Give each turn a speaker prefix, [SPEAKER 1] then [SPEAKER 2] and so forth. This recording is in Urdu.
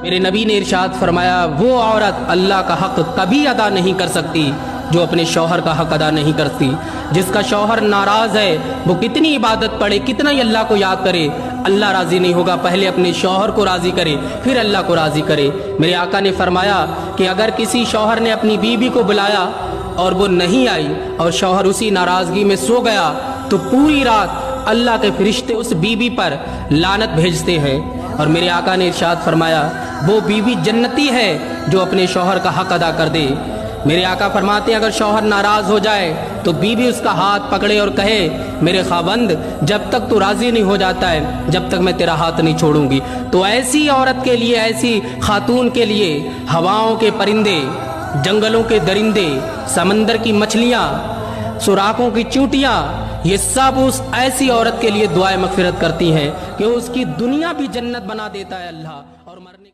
[SPEAKER 1] میرے نبی نے ارشاد فرمایا وہ عورت اللہ کا حق کبھی ادا نہیں کر سکتی جو اپنے شوہر کا حق ادا نہیں کرتی. جس کا شوہر ناراض ہے وہ کتنی عبادت پڑھے, کتنا ہی اللہ کو یاد کرے, اللہ راضی نہیں ہوگا. پہلے اپنے شوہر کو راضی کرے پھر اللہ کو راضی کرے. میرے آقا نے فرمایا کہ اگر کسی شوہر نے اپنی بیوی کو بلایا اور وہ نہیں آئی اور شوہر اسی ناراضگی میں سو گیا تو پوری رات اللہ کے فرشتے اس بیوی پر لعنت بھیجتے ہیں. اور میرے آقا نے ارشاد فرمایا وہ بیوی جنتی ہے جو اپنے شوہر کا حق ادا کر دے. میرے آقا فرماتے ہیں اگر شوہر ناراض ہو جائے تو بیوی اس کا ہاتھ پکڑے اور کہے میرے خاوند جب تک تو راضی نہیں ہو جاتا ہے جب تک میں تیرا ہاتھ نہیں چھوڑوں گی. تو ایسی عورت کے لیے, ایسی خاتون کے لیے ہواؤں کے پرندے, جنگلوں کے درندے, سمندر کی مچھلیاں, سوراخوں کی چونٹیاں, یہ سب اس ایسی عورت کے لیے دعائیں مغفرت کرتی ہیں کہ اس کی دنیا بھی جنت بنا دیتا ہے اللہ. اور مرنے